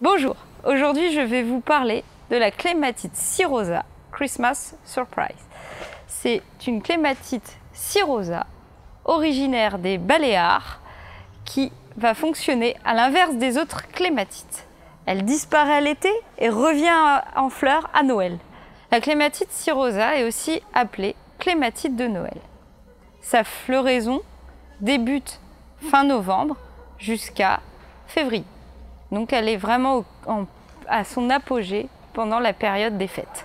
Bonjour, aujourd'hui je vais vous parler de la clématite cirosa Christmas Surprise. C'est une clématite cirosa originaire des Baléares qui va fonctionner à l'inverse des autres clématites. Elle disparaît à l'été et revient en fleurs à Noël. La clématite cirosa est aussi appelée clématite de Noël. Sa floraison débute fin novembre jusqu'à février. Donc elle est vraiment à son apogée pendant la période des fêtes.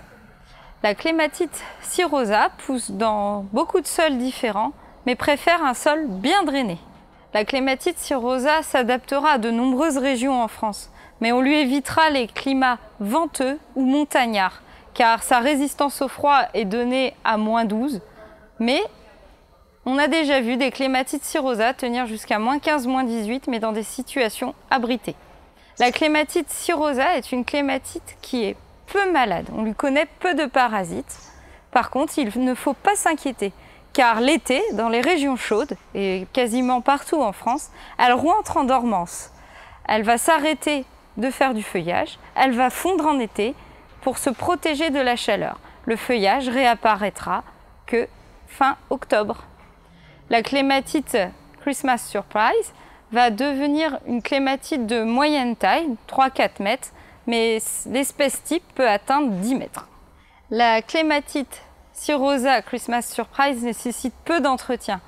La clématite cirosa pousse dans beaucoup de sols différents, mais préfère un sol bien drainé. La clématite cirosa s'adaptera à de nombreuses régions en France, mais on lui évitera les climats venteux ou montagnards, car sa résistance au froid est donnée à -12, mais on a déjà vu des clématites cirosa tenir jusqu'à -15, -18, mais dans des situations abritées. La clématite cirosa est une clématite qui est peu malade. On lui connaît peu de parasites. Par contre, il ne faut pas s'inquiéter, car l'été, dans les régions chaudes, et quasiment partout en France, elle rentre en dormance. Elle va s'arrêter de faire du feuillage, elle va fondre en été pour se protéger de la chaleur. Le feuillage réapparaîtra que fin octobre. La clématite Christmas Surprise va devenir une clématite de moyenne taille, 3-4 mètres, mais l'espèce type peut atteindre 10 mètres. La clématite cirosa Christmas Surprise nécessite peu d'entretien.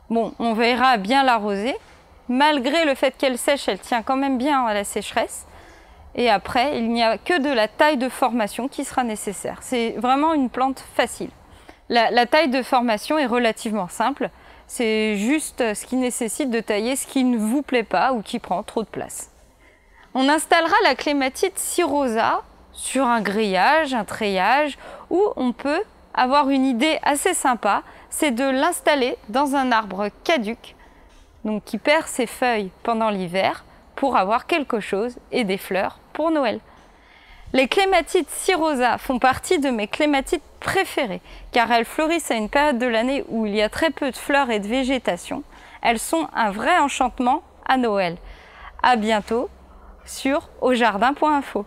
Bon, on verra bien l'arroser. Malgré le fait qu'elle sèche, elle tient quand même bien à la sécheresse. Et après, il n'y a que de la taille de formation qui sera nécessaire. C'est vraiment une plante facile. La taille de formation est relativement simple. C'est juste ce qui nécessite de tailler ce qui ne vous plaît pas ou qui prend trop de place. On installera la clématite cirosa sur un grillage, un treillage, où on peut avoir une idée assez sympa, c'est de l'installer dans un arbre caduc, donc qui perd ses feuilles pendant l'hiver, pour avoir quelque chose et des fleurs pour Noël. Les clématites cirosa font partie de mes clématites préférées, car elles fleurissent à une période de l'année où il y a très peu de fleurs et de végétation. Elles sont un vrai enchantement à Noël. À bientôt sur aujardin.info.